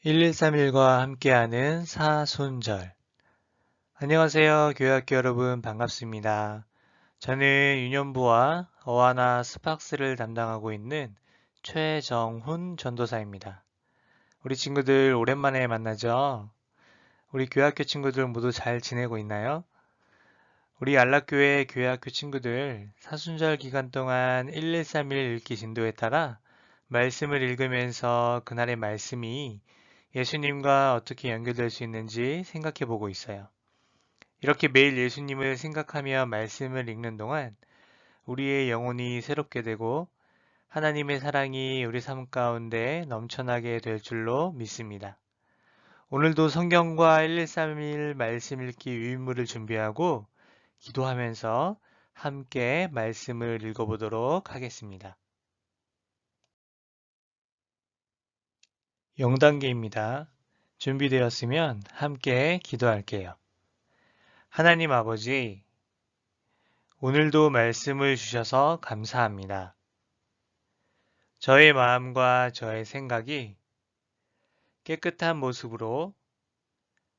1131과 함께하는 사순절. 안녕하세요. 교회학교 여러분 반갑습니다. 저는 유년부와 어와나 스팍스를 담당하고 있는 최정훈 전도사입니다. 우리 친구들 오랜만에 만나죠? 우리 교회학교 친구들 모두 잘 지내고 있나요? 우리 안락교회 교회학교 친구들 사순절 기간 동안 1131 읽기 진도에 따라 말씀을 읽으면서 그날의 말씀이 예수님과 어떻게 연결될 수 있는지 생각해 보고 있어요. 이렇게 매일 예수님을 생각하며 말씀을 읽는 동안 우리의 영혼이 새롭게 되고 하나님의 사랑이 우리 삶 가운데 넘쳐나게 될 줄로 믿습니다. 오늘도 성경과 1131 말씀 읽기 유인물을 준비하고 기도하면서 함께 말씀을 읽어보도록 하겠습니다. 0단계입니다. 준비되었으면 함께 기도할게요. 하나님 아버지, 오늘도 말씀을 주셔서 감사합니다. 저의 마음과 저의 생각이 깨끗한 모습으로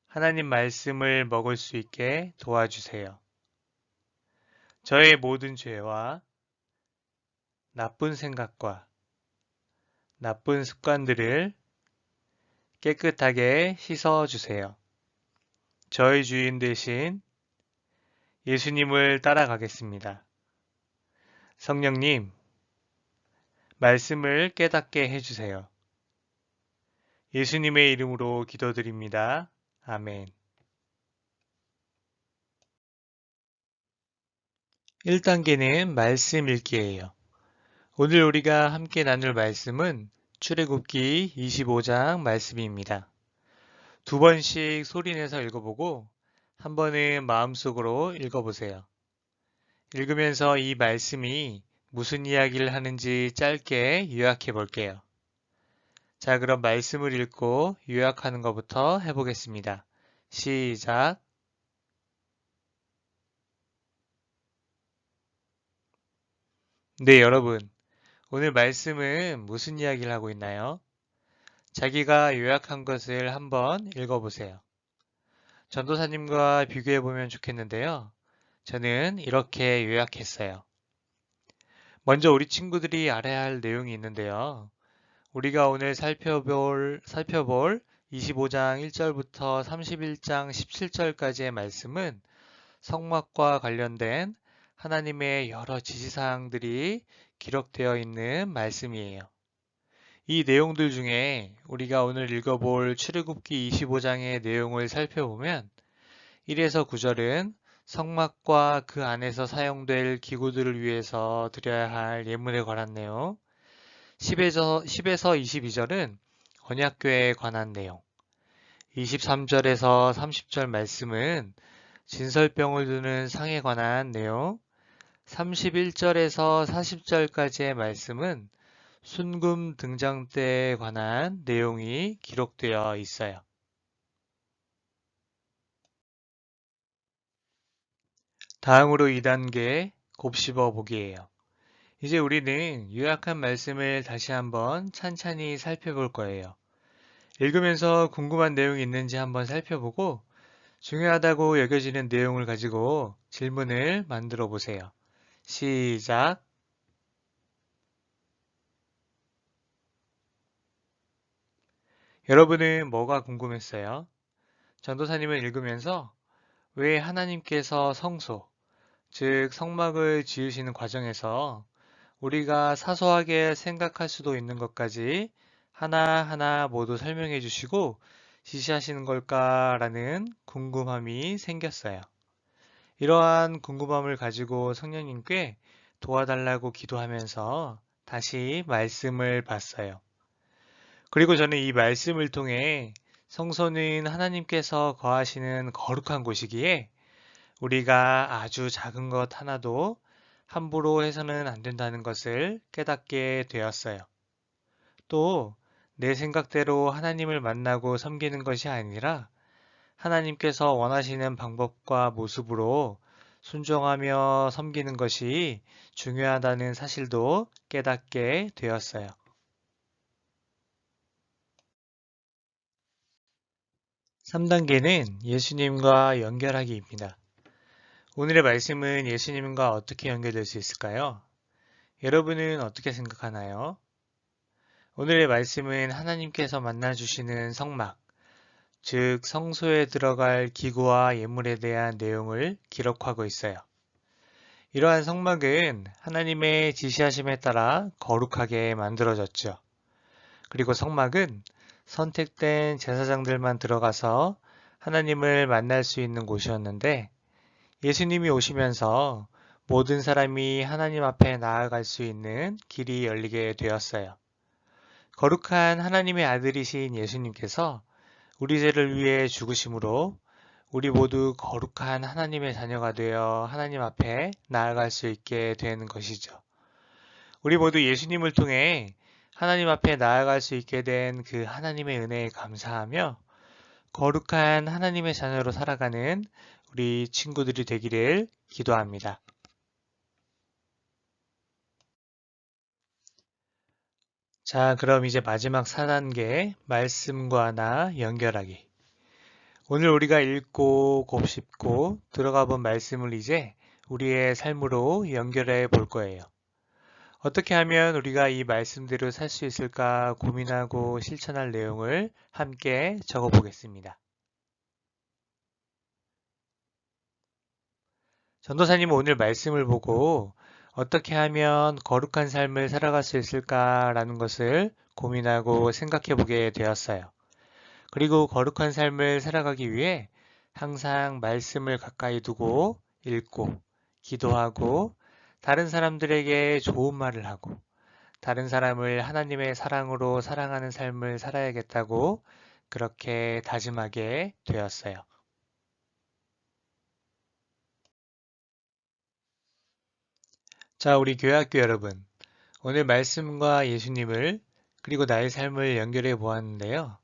하나님 말씀을 먹을 수 있게 도와주세요. 저의 모든 죄와 나쁜 생각과 나쁜 습관들을 깨끗하게 씻어주세요. 저의 주인 대신 예수님을 따라가겠습니다. 성령님, 말씀을 깨닫게 해주세요. 예수님의 이름으로 기도드립니다. 아멘. 1단계는 말씀 읽기예요. 오늘 우리가 함께 나눌 말씀은 출애굽기 25장 말씀입니다. 두 번씩 소리내서 읽어보고 한 번은 마음속으로 읽어보세요. 읽으면서 이 말씀이 무슨 이야기를 하는지 짧게 요약해 볼게요. 자, 그럼 말씀을 읽고 요약하는 것부터 해보겠습니다. 시작. 네, 여러분. 오늘 말씀은 무슨 이야기를 하고 있나요? 자기가 요약한 것을 한번 읽어보세요. 전도사님과 비교해보면 좋겠는데요. 저는 이렇게 요약했어요. 먼저 우리 친구들이 알아야 할 내용이 있는데요. 우리가 오늘 살펴볼 25장 1절부터 31장 17절까지의 말씀은 성막과 관련된 하나님의 여러 지시사항들이 기록되어 있는 말씀이에요. 이 내용들 중에 우리가 오늘 읽어볼 출애굽기 25장의 내용을 살펴보면 1에서 9절은 성막과 그 안에서 사용될 기구들을 위해서 드려야 할 예물에 관한 내용, 10에서 22절은 언약궤에 관한 내용, 23절에서 30절 말씀은 진설병을 두는 상에 관한 내용, 31절에서 40절까지의 말씀은 순금 등장 때에 관한 내용이 기록되어 있어요. 다음으로 2단계 곱씹어 보기예요. 이제 우리는 요약한 말씀을 다시 한번 찬찬히 살펴볼 거예요. 읽으면서 궁금한 내용이 있는지 한번 살펴보고 중요하다고 여겨지는 내용을 가지고 질문을 만들어 보세요. 시작. 여러분은 뭐가 궁금했어요? 전도사님은 읽으면서 왜 하나님께서 성소, 즉 성막을 지으시는 과정에서 우리가 사소하게 생각할 수도 있는 것까지 하나하나 모두 설명해 주시고 지시하시는 걸까라는 궁금함이 생겼어요. 이러한 궁금함을 가지고 성령님께 도와달라고 기도하면서 다시 말씀을 봤어요. 그리고 저는 이 말씀을 통해 성소는 하나님께서 거하시는 거룩한 곳이기에 우리가 아주 작은 것 하나도 함부로 해서는 안 된다는 것을 깨닫게 되었어요. 또 내 생각대로 하나님을 만나고 섬기는 것이 아니라 하나님께서 원하시는 방법과 모습으로 순종하며 섬기는 것이 중요하다는 사실도 깨닫게 되었어요. 3단계는 예수님과 연결하기입니다. 오늘의 말씀은 예수님과 어떻게 연결될 수 있을까요? 여러분은 어떻게 생각하나요? 오늘의 말씀은 하나님께서 만나주시는 성막, 즉 성소에 들어갈 기구와 예물에 대한 내용을 기록하고 있어요. 이러한 성막은 하나님의 지시하심에 따라 거룩하게 만들어졌죠. 그리고 성막은 선택된 제사장들만 들어가서 하나님을 만날 수 있는 곳이었는데 예수님이 오시면서 모든 사람이 하나님 앞에 나아갈 수 있는 길이 열리게 되었어요. 거룩한 하나님의 아들이신 예수님께서 우리 죄를 위해 죽으심으로 우리 모두 거룩한 하나님의 자녀가 되어 하나님 앞에 나아갈 수 있게 되는 것이죠. 우리 모두 예수님을 통해 하나님 앞에 나아갈 수 있게 된 그 하나님의 은혜에 감사하며 거룩한 하나님의 자녀로 살아가는 우리 친구들이 되기를 기도합니다. 자, 그럼 이제 마지막 4단계 말씀과 나 연결하기. 오늘 우리가 읽고 곱씹고 들어가 본 말씀을 이제 우리의 삶으로 연결해 볼 거예요. 어떻게 하면 우리가 이 말씀대로 살 수 있을까 고민하고 실천할 내용을 함께 적어 보겠습니다. 전도사님은 오늘 말씀을 보고 어떻게 하면 거룩한 삶을 살아갈 수 있을까라는 것을 고민하고 생각해 보게 되었어요. 그리고 거룩한 삶을 살아가기 위해 항상 말씀을 가까이 두고 읽고 기도하고 다른 사람들에게 좋은 말을 하고 다른 사람을 하나님의 사랑으로 사랑하는 삶을 살아야겠다고 그렇게 다짐하게 되었어요. 자, 우리 교회학교 여러분. 오늘 말씀과 예수님을 그리고 나의 삶을 연결해 보았는데요.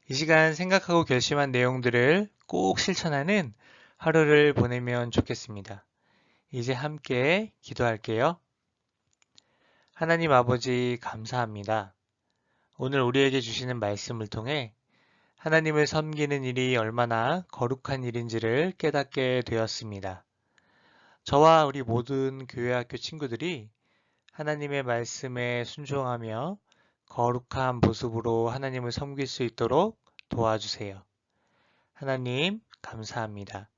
이 시간 생각하고 결심한 내용들을 꼭 실천하는 하루를 보내면 좋겠습니다. 이제 함께 기도할게요. 하나님 아버지 감사합니다. 오늘 우리에게 주시는 말씀을 통해 하나님을 섬기는 일이 얼마나 거룩한 일인지를 깨닫게 되었습니다. 저와 우리 모든 교회학교 친구들이 하나님의 말씀에 순종하며 거룩한 모습으로 하나님을 섬길 수 있도록 도와주세요. 하나님, 감사합니다.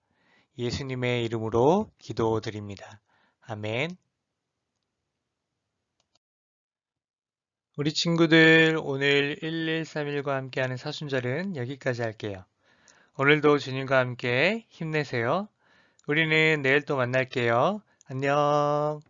예수님의 이름으로 기도드립니다. 아멘. 우리 친구들 오늘 1131과 함께하는 사순절은 여기까지 할게요. 오늘도 주님과 함께 힘내세요. 우리는 내일 또 만날게요. 안녕.